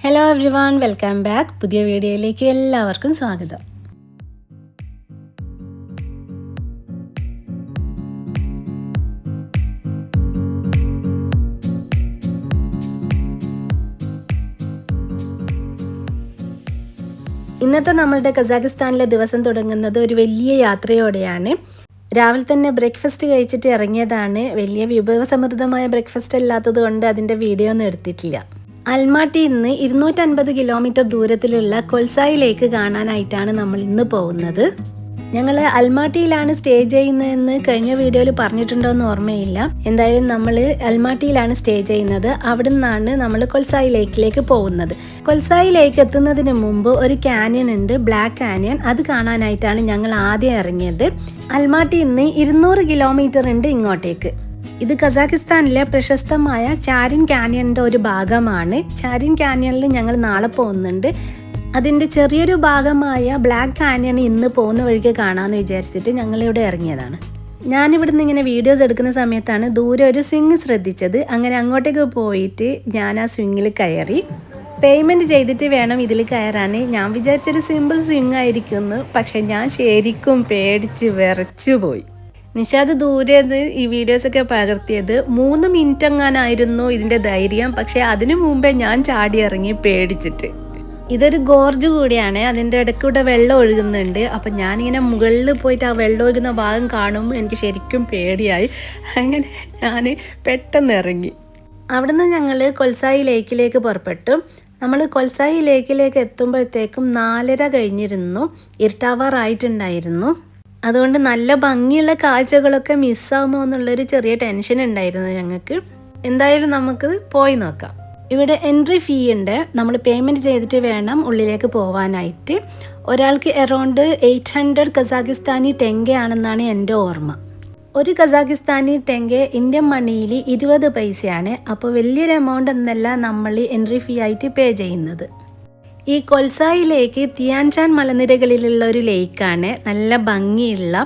Hello everyone, welcome back. പുതിയ വീഡിയോയിലേക്ക് എല്ലാവർക്കും സ്വാഗതം. ഇന്നത്തെ നമ്മളുടെ കസാഖിസ്ഥാനിലെ ദിവസം തുടങ്ങുന്നത് ഒരു വലിയ യാത്രയോടെയാണ്. രാവിലെ തന്നെ ബ്രേക്ക്ഫാസ്റ്റ് കഴിച്ചിട്ട് ഇറങ്ങിയതാണ്. വലിയ വിഭവസമൃദ്ധമായ ബ്രേക്ക്ഫാസ്റ്റ് അല്ലാത്തത് കൊണ്ട് അതിൻ്റെ വീഡിയോ ഒന്നും എടുത്തിട്ടില്ല. അൽമാട്ടിയിൽ നിന്ന് 250 കിലോമീറ്റർ ദൂരത്തിലുള്ള കൊൽസായി ലേക്ക് കാണാനായിട്ടാണ് നമ്മൾ ഇന്ന് പോകുന്നത്. ഞങ്ങൾ അൽമാട്ടിയിലാണ് സ്റ്റേ ചെയ്യുന്നതെന്ന് കഴിഞ്ഞ വീഡിയോയിൽ പറഞ്ഞിട്ടുണ്ടോ എന്ന് ഓർമ്മയില്ല. എന്തായാലും നമ്മൾ അൽമാട്ടിയിലാണ് സ്റ്റേ ചെയ്യുന്നത്. അവിടെ നിന്നാണ് നമ്മൾ കൊൽസായി ലേക്കിലേക്ക് പോകുന്നത്. കൊൽസായി ലേക്ക് എത്തുന്നതിന് മുമ്പ് ഒരു കാനിയൻ ഉണ്ട്, ബ്ലാക്ക് കാനിയൻ. അത് കാണാനായിട്ടാണ് ഞങ്ങൾ ആദ്യം ഇറങ്ങിയത്. അൽമാട്ടിയിൽ നിന്ന് 200 കിലോമീറ്റർ ഉണ്ട് ഇങ്ങോട്ടേക്ക്. ഇത് കസാഖിസ്ഥാനിലെ പ്രശസ്തമായ ചാരിൻ കാനിയൻ്റെ ഒരു ഭാഗമാണ്. ചാരിൻ കാനിയനിൽ ഞങ്ങൾ നാളെ പോകുന്നുണ്ട്. അതിൻ്റെ ചെറിയൊരു ഭാഗമായ ബ്ലാക്ക് കാനിയൻ ഇന്ന് പോകുന്ന വഴിക്ക് കാണാമെന്ന് വിചാരിച്ചിട്ട് ഞങ്ങളിവിടെ ഇറങ്ങിയതാണ്. ഞാനിവിടുന്ന് ഇങ്ങനെ വീഡിയോസ് എടുക്കുന്ന സമയത്താണ് ദൂരെ ഒരു സ്വിങ് ശ്രദ്ധിച്ചത്. അങ്ങനെ അങ്ങോട്ടേക്ക് പോയിട്ട് ഞാൻ ആ സ്വിങ്ങിൽ കയറി. പേയ്മെൻറ്റ് ചെയ്തിട്ട് വേണം ഇതിൽ കയറാൻ. ഞാൻ വിചാരിച്ചൊരു സിമ്പിൾ സ്വിങ് ആയിരിക്കുമെന്ന്. പക്ഷെ ഞാൻ ശരിക്കും പേടിച്ച് വിറച്ചു പോയി. നിഷാദ് ദൂരെ ഈ വീഡിയോസൊക്കെ പകർത്തിയത് 3 മിനിറ്റ് എങ്ങാനായിരുന്നു ഇതിൻ്റെ ധൈര്യം. പക്ഷേ അതിനു മുമ്പേ ഞാൻ ചാടി ഇറങ്ങി പേടിച്ചിട്ട്. ഇതൊരു ഗോർജ് കൂടിയാണ്, അതിൻ്റെ ഇടയ്ക്കൂടെ വെള്ളം ഒഴുകുന്നുണ്ട്. അപ്പം ഞാനിങ്ങനെ മുകളിൽ പോയിട്ട് ആ വെള്ളം ഒഴുകുന്ന ഭാഗം കാണുമ്പോൾ എനിക്ക് ശരിക്കും പേടിയായി. അങ്ങനെ ഞാൻ പെട്ടെന്ന് ഇറങ്ങി. അവിടുന്ന് ഞങ്ങൾ കൊൽസായി ലേക്കിലേക്ക് പുറപ്പെട്ടു. നമ്മൾ കൊൽസായി ലേക്കിലേക്ക് എത്തുമ്പോഴത്തേക്കും 4:30 കഴിഞ്ഞിരുന്നു. ഇരുട്ടാവാറായിട്ടുണ്ടായിരുന്നു. അതുകൊണ്ട് നല്ല ഭംഗിയുള്ള കാഴ്ചകളൊക്കെ മിസ്സാകുമോ എന്നുള്ളൊരു ചെറിയ ടെൻഷൻ ഉണ്ടായിരുന്നു ഞങ്ങൾക്ക്. എന്തായാലും നമുക്ക് പോയി നോക്കാം. ഇവിടെ എൻട്രി ഫീ ഉണ്ട്. നമ്മൾ പേയ്മെൻറ്റ് ചെയ്തിട്ട് വേണം ഉള്ളിലേക്ക് പോകാനായിട്ട്. ഒരാൾക്ക് അറൗണ്ട് 800 കസാഖിസ്ഥാനി ടെങ്കെ ആണെന്നാണ് എൻ്റെ ഓർമ്മ. ഒരു കസാഖിസ്ഥാനി ടെങ്കെ ഇന്ത്യൻ മണിയിൽ 20 പൈസയാണ്. അപ്പോൾ വലിയൊരു എമൗണ്ട് ഒന്നല്ല നമ്മൾ എൻട്രി ഫീ ആയിട്ട് പേ ചെയ്യുന്നത്. ഈ കൊൽസായി ലേക്ക് തിയാൻചാൻ മലനിരകളിലുള്ള ഒരു ലേക്കാണ്. നല്ല ഭംഗിയുള്ള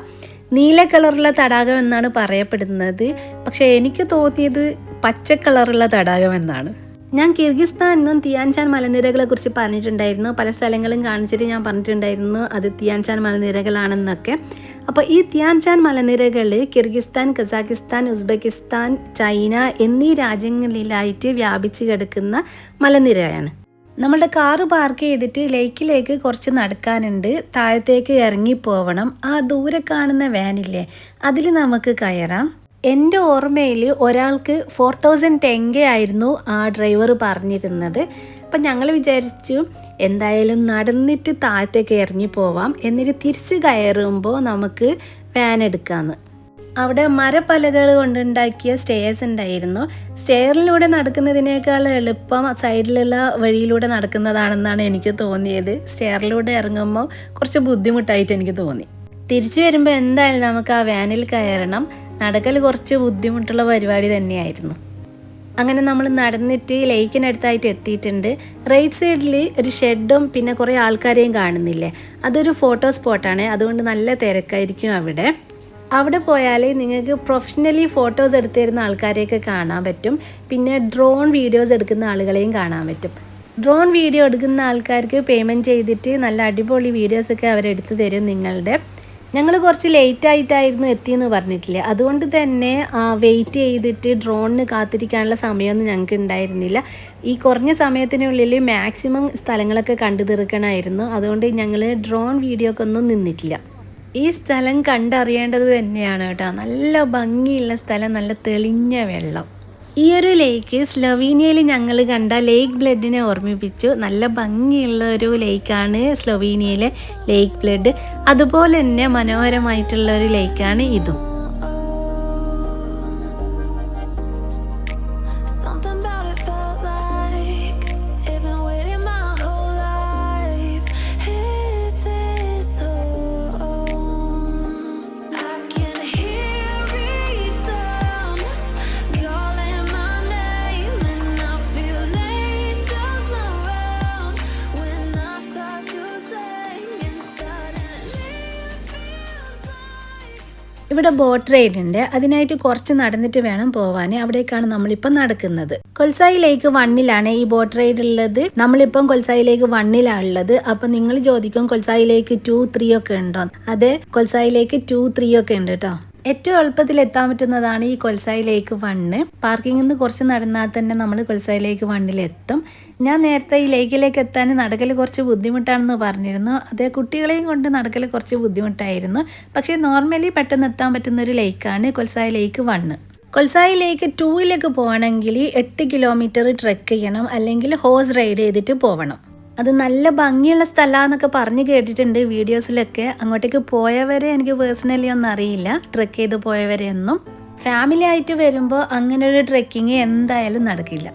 നീല കളറുള്ള തടാകം എന്നാണ് പറയപ്പെടുന്നത്. പക്ഷേ എനിക്ക് തോന്നിയത് പച്ച കളറുള്ള തടാകം എന്നാണ്. ഞാൻ കിർഗിസ്ഥാനിന്നും തിയാൻചാൻ മലനിരകളെ കുറിച്ച് പറഞ്ഞിട്ടുണ്ടായിരുന്നു. പല സ്ഥലങ്ങളും കാണിച്ചിട്ട് ഞാൻ പറഞ്ഞിട്ടുണ്ടായിരുന്നു അത് തിയാൻചാൻ മലനിരകളാണെന്നൊക്കെ. അപ്പോൾ ഈ തിയാൻചാൻ മലനിരകൾ കിർഗിസ്ഥാൻ, കസാഖിസ്ഥാൻ, ഉസ്ബെക്കിസ്ഥാൻ, ചൈന എന്നീ രാജ്യങ്ങളിലായിട്ട് വ്യാപിച്ച് കിടക്കുന്ന മലനിരയാണ്. നമ്മുടെ കാറ് പാർക്ക് ചെയ്തിട്ട് ലേക്കിലേക്ക് കുറച്ച് നടക്കാനുണ്ട്. താഴത്തേക്ക് ഇറങ്ങി പോവണം. ആ ദൂരെ കാണുന്ന വാനില്ലേ, അതിൽ നമുക്ക് കയറാം. എൻ്റെ ഓർമ്മയിൽ ഒരാൾക്ക് 4000 ടെങ്കെ ആയിരുന്നു ആ ഡ്രൈവർ പറഞ്ഞിരുന്നത്. അപ്പം ഞങ്ങൾ വിചാരിച്ചു എന്തായാലും നടന്നിട്ട് താഴത്തേക്ക് ഇറങ്ങി പോവാം, എന്നിട്ട് തിരിച്ച് കയറുമ്പോൾ നമുക്ക് വാൻ എടുക്കാമെന്ന്. അവിടെ മരപ്പലകൾ കൊണ്ടുണ്ടാക്കിയ സ്റ്റെയർസ് ഉണ്ടായിരുന്നു. സ്റ്റെയറിലൂടെ നടക്കുന്നതിനേക്കാൾ എളുപ്പം സൈഡിലുള്ള വഴിയിലൂടെ നടക്കുന്നതാണെന്നാണ് എനിക്ക് തോന്നിയത്. സ്റ്റെയറിലൂടെ ഇറങ്ങുമ്പോൾ കുറച്ച് ബുദ്ധിമുട്ടായിട്ട് എനിക്ക് തോന്നി. തിരിച്ചു വരുമ്പോൾ എന്തായാലും നമുക്ക് ആ വാനിൽ കയറണം. നടക്കൽ കുറച്ച് ബുദ്ധിമുട്ടുള്ള പരിപാടി തന്നെയായിരുന്നു. അങ്ങനെ നമ്മൾ നടന്നിട്ട് ലേക്കിനടുത്തായിട്ട് എത്തിയിട്ടുണ്ട്. റൈറ്റ് സൈഡിൽ ഒരു ഷെഡും പിന്നെ കുറേ ആൾക്കാരെയും കാണുന്നില്ലേ, അതൊരു ഫോട്ടോ സ്പോട്ടാണ്. അതുകൊണ്ട് നല്ല തിരക്കായിരിക്കും അവിടെ. അവിടെ പോയാൽ നിങ്ങൾക്ക് പ്രൊഫഷണലി ഫോട്ടോസ് എടുത്തിരുന്ന ആൾക്കാരെയൊക്കെ കാണാൻ പറ്റും. പിന്നെ ഡ്രോൺ വീഡിയോസ് എടുക്കുന്ന ആളുകളെയും കാണാൻ പറ്റും. ഡ്രോൺ വീഡിയോ എടുക്കുന്ന ആൾക്കാർക്ക് പേയ്മെൻറ്റ് ചെയ്തിട്ട് നല്ല അടിപൊളി വീഡിയോസൊക്കെ അവരെടുത്ത് തരും നിങ്ങളുടെ. ഞങ്ങൾ കുറച്ച് ലേറ്റായിട്ടായിരുന്നു എത്തിയെന്ന് പറഞ്ഞിട്ടില്ലേ, അതുകൊണ്ട് തന്നെ വെയിറ്റ് ചെയ്തിട്ട് ഡ്രോണിന് കാത്തിരിക്കാനുള്ള സമയമൊന്നും ഞങ്ങൾക്ക് ഉണ്ടായിരുന്നില്ല. ഈ കുറഞ്ഞ സമയത്തിനുള്ളിൽ മാക്സിമം സ്ഥലങ്ങളൊക്കെ കണ്ടു തീർക്കണമായിരുന്നു. അതുകൊണ്ട് ഞങ്ങൾ ഡ്രോൺ വീഡിയോക്കൊന്നും നിന്നിട്ടില്ല. ഈ സ്ഥലം കണ്ടറിയേണ്ടത് തന്നെയാണ് കേട്ടോ. നല്ല ഭംഗിയുള്ള സ്ഥലം, നല്ല തെളിഞ്ഞ വെള്ളം. ഈ ഒരു ലേക്ക് സ്ലൊവീനിയയിൽ ഞങ്ങൾ കണ്ട ലേക്ക് ബ്ലഡിനെ ഓർമ്മിപ്പിച്ചു. നല്ല ഭംഗിയുള്ള ഒരു ലേക്കാണ് സ്ലൊവീനിയയിലെ ലേക്ക് ബ്ലഡ്. അതുപോലെ തന്നെ മനോഹരമായിട്ടുള്ള ഒരു ലേക്കാണ് ഇതും. ഇവിടെ ബോട്ട് റൈഡ് ഉണ്ട്. അതിനായിട്ട് കുറച്ച് നടന്നിട്ട് വേണം പോവാൻ. അവിടേക്കാണ് നമ്മളിപ്പം നടക്കുന്നത്. കൊൽസായി ലേക്ക് 1 ഈ ബോട്ട് റൈഡ് ഉള്ളത്. നമ്മളിപ്പം കൊൽസായി ലേക്ക് 1 ഉള്ളത്. അപ്പൊ നിങ്ങൾ ചോദിക്കും കൊൽസായി ലേക്ക് 2, 3 ഒക്കെ ഉണ്ടോ? അതെ, കൊൽസായി ലേക്ക് 2, 3 ഒക്കെ ഉണ്ട് കേട്ടോ. ഏറ്റവും എളുപ്പത്തിൽ എത്താൻ പറ്റുന്നതാണ് ഈ കൊൽസായി ലേക്ക് 1. പാർക്കിങ്ങിൽ നിന്ന് കുറച്ച് നടന്നാൽ തന്നെ നമ്മൾ കൊൽസായി ലേക്ക് 1 എത്തും. ഞാൻ നേരത്തെ ഈ ലേക്കിലേക്ക് എത്താൻ നടക്കൽ കുറച്ച് ബുദ്ധിമുട്ടാണെന്ന് പറഞ്ഞിരുന്നു. അതേ, കുട്ടികളെയും കൊണ്ട് നടക്കൽ കുറച്ച് ബുദ്ധിമുട്ടായിരുന്നു. പക്ഷേ നോർമലി പെട്ടെന്ന് എത്താൻ പറ്റുന്ന ഒരു ലേക്കാണ് കൊൽസായി ലേക്ക് 1. കൊൽസായി ലേക്ക് 2 പോകണമെങ്കിൽ 8 കിലോമീറ്റർ ട്രെക്ക് ചെയ്യണം, അല്ലെങ്കിൽ ഹോഴ്സ് റൈഡ് ചെയ്തിട്ട് പോകണം. അത് നല്ല ഭംഗിയുള്ള സ്ഥലമാണെന്നൊക്കെ പറഞ്ഞ് കേട്ടിട്ടുണ്ട് വീഡിയോസിലൊക്കെ. അങ്ങോട്ടേക്ക് പോയവരെ എനിക്ക് പേഴ്സണലി ഒന്നും അറിയില്ല, ട്രെക്ക് ചെയ്ത് പോയവരെ ഒന്നും. ഫാമിലി ആയിട്ട് വരുമ്പോൾ അങ്ങനെ ഒരു ട്രെക്കിങ് എന്തായാലും നടക്കില്ല.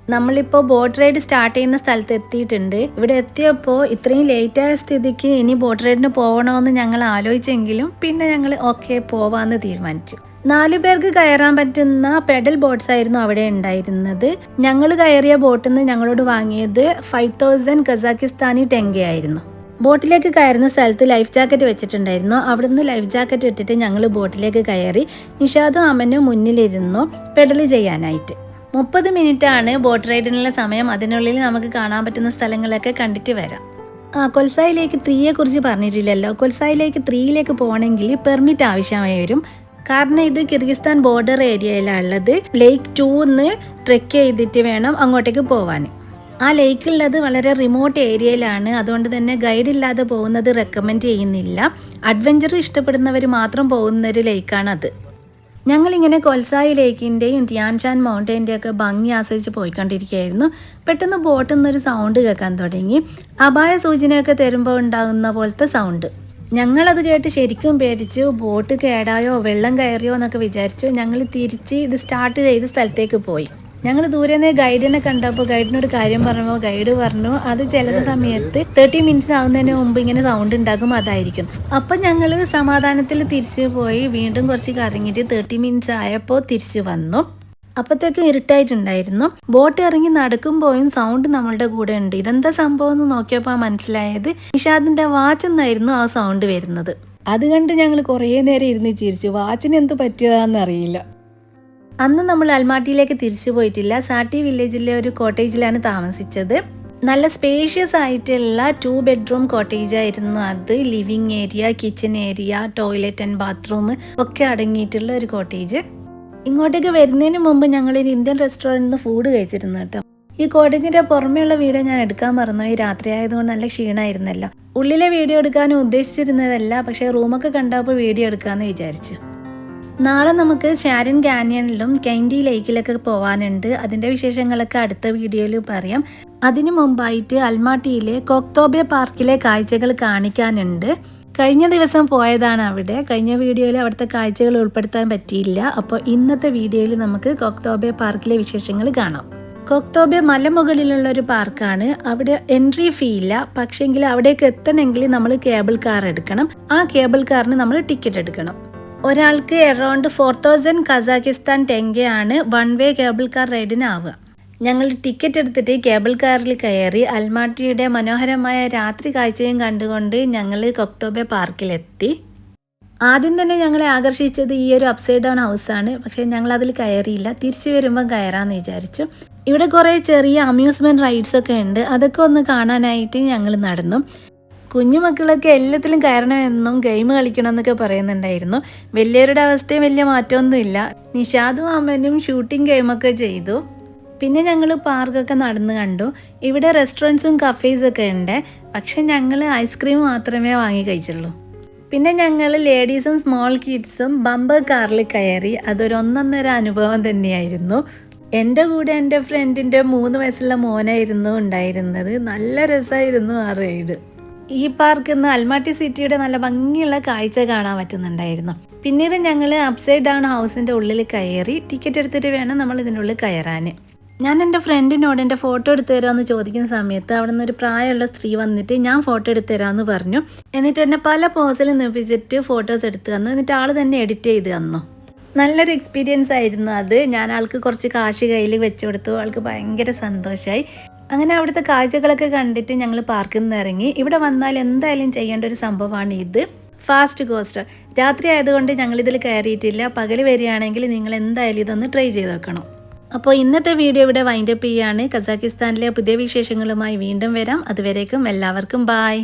നമ്മളിപ്പോൾ ബോട്ട് റൈഡ് സ്റ്റാർട്ട് ചെയ്യുന്ന സ്ഥലത്ത് എത്തിയിട്ടുണ്ട്. ഇവിടെ എത്തിയപ്പോൾ ഇത്രയും ലേറ്റായ സ്ഥിതിക്ക് ഇനി ബോട്ട് റൈഡിന് പോകണമെന്ന് ഞങ്ങൾ ആലോചിച്ചെങ്കിലും പിന്നെ ഞങ്ങൾ ഓക്കെ പോവാമെന്ന് തീരുമാനിച്ചു. 4 പേർക്ക് കയറാൻ പറ്റുന്ന പെഡൽ ബോട്ട്സ് ആയിരുന്നു അവിടെ ഉണ്ടായിരുന്നത്. ഞങ്ങൾ കയറിയ ബോട്ടിൽ നിന്ന് ഞങ്ങളോട് വാങ്ങിയത് 5000 കസാക്കിസ്ഥാനി ടെങ്കെ ആയിരുന്നു. ബോട്ടിലേക്ക് കയറുന്ന സ്ഥലത്ത് ലൈഫ് ജാക്കറ്റ് വെച്ചിട്ടുണ്ടായിരുന്നു. അവിടുന്ന് ലൈഫ് ജാക്കറ്റ് ഇട്ടിട്ട് ഞങ്ങൾ ബോട്ടിലേക്ക് കയറി. നിഷാദും അമ്മനും മുന്നിലിരുന്നു പെഡൽ ചെയ്യാനായിട്ട്. 30 മിനിറ്റാണ് ബോട്ട് റൈഡിനുള്ള സമയം. അതിനുള്ളിൽ നമുക്ക് കാണാൻ പറ്റുന്ന സ്ഥലങ്ങളൊക്കെ കണ്ടിട്ട് വരാം. കൊൽസായി ലേക്ക് 3 കുറിച്ച് പറഞ്ഞിട്ടില്ലല്ലോ. കൊൽസായി ലേക്ക് 3 പോകണമെങ്കിൽ പെർമിറ്റ് ആവശ്യമായി വരും. കാരണം ഇത് കിർഗിസ്ഥാൻ ബോർഡർ ഏരിയയിലാണ് ഉള്ളത്. ലേക്ക് 2 ട്രെക്ക് ചെയ്തിട്ട് വേണം അങ്ങോട്ടേക്ക് പോവാൻ. ആ ലേക്ക് ഉള്ളത് വളരെ റിമോട്ട് ഏരിയയിലാണ്. അതുകൊണ്ട് തന്നെ ഗൈഡ് ഇല്ലാതെ പോകുന്നത് റെക്കമെൻഡ് ചെയ്യുന്നില്ല. അഡ്വഞ്ചർ ഇഷ്ടപ്പെടുന്നവർ മാത്രം പോകുന്ന ഒരു ലേക്കാണത്. ഞങ്ങളിങ്ങനെ കൊൽസായി ലേക്കിൻ്റെയും ടിയാൻഷാൻ മൗണ്ടൈൻ്റെ ഒക്കെ ഭംഗി ആസ്വദിച്ച് പോയിക്കൊണ്ടിരിക്കുകയായിരുന്നു. പെട്ടെന്ന് ബോട്ടിൽ നിന്നൊരു സൗണ്ട് കേൾക്കാൻ തുടങ്ങി. അപായ സൂചനയൊക്കെ തരുമ്പോൾ ഉണ്ടാകുന്ന പോലത്തെ സൗണ്ട്. ഞങ്ങളത് കേട്ട് ശരിക്കും പേടിച്ചു. ബോട്ട് കേടായോ വെള്ളം കയറിയോ എന്നൊക്കെ വിചാരിച്ചു. ഞങ്ങൾ തിരിച്ച് ഇത് സ്റ്റാർട്ട് ചെയ്ത സ്ഥലത്തേക്ക് പോയി. ഞങ്ങൾ ദൂരെ നിന്ന് ഗൈഡിനെ കണ്ടപ്പോൾ ഗൈഡിനോട് കാര്യം പറഞ്ഞപ്പോൾ ഗൈഡ് പറഞ്ഞു അത് ചില സമയത്ത് 30 മിനിറ്റ്സ് ആവുന്നതിന് മുമ്പ് ഇങ്ങനെ സൗണ്ട് ഉണ്ടാകും, അതായിരിക്കും. അപ്പം ഞങ്ങൾ സമാധാനത്തിൽ തിരിച്ചു പോയി. വീണ്ടും കുറച്ച് കറങ്ങിയിട്ട് 30 മിനിറ്റ്സ് ആയപ്പോൾ തിരിച്ചു വന്നു. അപ്പോഴത്തേക്കും ഇരുട്ടായിട്ടുണ്ടായിരുന്നു. ബോട്ട് ഇറങ്ങി നടക്കുമ്പോഴും സൗണ്ട് നമ്മളുടെ കൂടെ ഉണ്ട്. ഇതെന്താ സംഭവം എന്ന് നോക്കിയപ്പോൾ മനസ്സിലായത് നിഷാദിന്റെ വാച്ച് എന്നായിരുന്നു ആ സൗണ്ട് വരുന്നത്. അത് കണ്ട് ഞങ്ങൾ കുറേ നേരം ഇരുന്ന് ചിരിച്ചു. വാച്ചിന് എന്ത് പറ്റിയതാണെന്ന് അറിയില്ല. അന്ന് നമ്മൾ അൽമാട്ടിയിലേക്ക് തിരിച്ചു പോയിട്ടില്ല. സാട്ടി വില്ലേജിലെ ഒരു കോട്ടേജിലാണ് താമസിച്ചത്. നല്ല സ്പേഷ്യസ് ആയിട്ടുള്ള 2 ബെഡ്റൂം കോട്ടേജ് ആയിരുന്നു അത്. Living area, kitchen area, toilet and bathroom ഒക്കെ അടങ്ങിയിട്ടുള്ള ഒരു കോട്ടേജ്. ഇങ്ങോട്ടേക്ക് വരുന്നതിന് മുമ്പ് ഞങ്ങളൊരു ഇന്ത്യൻ റെസ്റ്റോറൻറ്റിൽ നിന്ന് ഫുഡ് കഴിച്ചിരുന്നു കേട്ടോ. ഈ കോട്ടേജിൻ്റെ പുറമെയുള്ള വീഡിയോ ഞാൻ എടുക്കാൻ മറന്നു. ഈ രാത്രി ആയതുകൊണ്ട് നല്ല ക്ഷീണമായിരുന്നല്ലോ. ഉള്ളിലെ വീഡിയോ എടുക്കാനും ഉദ്ദേശിച്ചിരുന്നതല്ല, പക്ഷേ റൂമൊക്കെ കണ്ടപ്പോൾ വീഡിയോ എടുക്കാമെന്ന് വിചാരിച്ചു. നാളെ നമുക്ക് ഷാരൻ കാനിയനിലും കൈൻഡി ലേക്കിലൊക്കെ പോകാനുണ്ട്. അതിൻ്റെ വിശേഷങ്ങളൊക്കെ അടുത്ത വീഡിയോയിൽ പറയാം. അതിനു മുമ്പായിട്ട് അൽമാട്ടിയിലെ കൊക്തോബെ പാർക്കിലെ കാഴ്ചകൾ കാണിക്കാനുണ്ട്. കഴിഞ്ഞ ദിവസം പോയതാണ് അവിടെ. കഴിഞ്ഞ വീഡിയോയിൽ അവിടുത്തെ കാഴ്ചകൾ ഉൾപ്പെടുത്താൻ പറ്റിയില്ല. അപ്പോൾ ഇന്നത്തെ വീഡിയോയിൽ നമുക്ക് കൊക്തോബെ പാർക്കിലെ വിശേഷങ്ങൾ കാണാം. കൊക്തോബെ മലമുകളിലുള്ള ഒരു പാർക്കാണ്. അവിടെ എൻട്രി ഫീ ഇല്ല. പക്ഷേങ്കിൽ അവിടേക്ക് എത്തണമെങ്കിൽ നമ്മൾ കേബിൾ കാർ എടുക്കണം. ആ കേബിൾ കാറിന് നമ്മൾ ടിക്കറ്റ് എടുക്കണം. ഒരാൾക്ക് അറൗണ്ട് 4000 കസാക്കിസ്ഥാൻ ടെങ്കയാണ് 1 വേ കേബിൾ കാർ റൈഡിന് ആവുക. ഞങ്ങൾ ടിക്കറ്റ് എടുത്തിട്ട് കേബിൾ കാറിൽ കയറി അൽമാട്ടിയുടെ മനോഹരമായ രാത്രി കാഴ്ചയും കണ്ടുകൊണ്ട് ഞങ്ങൾ കൊക്തോബെ പാർക്കിലെത്തി. ആദ്യം തന്നെ ഞങ്ങളെ ആകർഷിച്ചത് ഈ ഒരു അപ്സൈഡ് ഡൗൺ ഹൗസാണ്. പക്ഷേ ഞങ്ങൾ അതിൽ കയറിയില്ല. തിരിച്ചു വരുമ്പം കയറാമെന്ന് വിചാരിച്ചു. ഇവിടെ കുറേ ചെറിയ അമ്യൂസ്മെൻറ്റ് റൈഡ്സ് ഒക്കെ ഉണ്ട്. അതൊക്കെ ഒന്ന് കാണാനായിട്ട് ഞങ്ങൾ നടന്നു. കുഞ്ഞുമക്കളൊക്കെ എല്ലാത്തിലും കയറണമെന്നും ഗെയിം കളിക്കണമെന്നൊക്കെ പറയുന്നുണ്ടായിരുന്നു. വലിയവരുടെ അവസ്ഥയും വലിയ മാറ്റമൊന്നുമില്ല. നിഷാദും അമ്മനും ഷൂട്ടിംഗ് ഗെയിമൊക്കെ ചെയ്തു. പിന്നെ ഞങ്ങൾ പാർക്കൊക്കെ നടന്ന് കണ്ടു. ഇവിടെ റെസ്റ്റോറൻറ്റ്സും കഫേസൊക്കെ ഉണ്ട്. പക്ഷെ ഞങ്ങൾ ഐസ്ക്രീം മാത്രമേ വാങ്ങി കഴിച്ചുള്ളൂ. പിന്നെ ഞങ്ങൾ ലേഡീസും സ്മോൾ കിഡ്സും ബമ്പർ കാറിൽ കയറി. അതൊരു ഒന്നൊന്നര അനുഭവം തന്നെയായിരുന്നു. എൻ്റെ കൂടെ എൻ്റെ ഫ്രണ്ടിൻ്റെ 3 വയസ്സുള്ള മോനായിരുന്നു ഉണ്ടായിരുന്നത്. നല്ല രസമായിരുന്നു ആ റൈഡ്. ഈ പാർക്കിൽ നിന്ന് അൽമാട്ടി സിറ്റിയുടെ നല്ല ഭംഗിയുള്ള കാഴ്ച കാണാൻ പറ്റുന്നുണ്ടായിരുന്നു. പിന്നീട് ഞങ്ങൾ അപ്സൈഡ് ഡൗൺ ഹൗസിൻ്റെ ഉള്ളിൽ കയറി. ടിക്കറ്റ് എടുത്തിട്ട് വേണം നമ്മൾ ഇതിനുള്ളിൽ കയറാൻ. ഞാൻ എൻ്റെ ഫ്രണ്ടിനോട് എൻ്റെ ഫോട്ടോ എടുത്തു തരാമെന്ന് ചോദിക്കുന്ന സമയത്ത് അവിടെ നിന്നൊരു പ്രായമുള്ള സ്ത്രീ വന്നിട്ട് ഞാൻ ഫോട്ടോ എടുത്തു തരാമെന്ന് പറഞ്ഞു. എന്നിട്ട് എന്നെ പല പോസിൽ നിർമ്മിച്ചിട്ട് ഫോട്ടോസ് എടുത്തു തന്നു. എന്നിട്ട് ആൾ തന്നെ എഡിറ്റ് ചെയ്ത് തന്നു. നല്ലൊരു എക്സ്പീരിയൻസ് ആയിരുന്നു അത്. ഞാൻ ആൾക്ക് കുറച്ച് കാശ് കയ്യിൽ വെച്ച് കൊടുത്തു. ആൾക്ക് ഭയങ്കര സന്തോഷമായി. അങ്ങനെ അവിടുത്തെ കാഴ്ചകളൊക്കെ കണ്ടിട്ട് ഞങ്ങൾ പാർക്കിൽ നിന്ന് ഇറങ്ങി. ഇവിടെ വന്നാൽ എന്തായാലും ചെയ്യേണ്ട ഒരു സംഭവമാണ് ഇത്, ഫാസ്റ്റ് കോസ്റ്റർ. രാത്രി ആയതുകൊണ്ട് ഞങ്ങളിതിൽ കയറിയിട്ടില്ല. പകൽ വരികയാണെങ്കിൽ നിങ്ങൾ എന്തായാലും ഇതൊന്ന് ട്രൈ ചെയ്ത് നോക്കണം. അപ്പോൾ ഇന്നത്തെ വീഡിയോ ഇവിടെ വൈൻഡപ്പ് ചെയ്യുകയാണ്. കസാക്കിസ്ഥാനിലെ പുതിയ വിശേഷങ്ങളുമായി വീണ്ടും വരാം. അതുവരേക്കും എല്ലാവർക്കും ബായ്.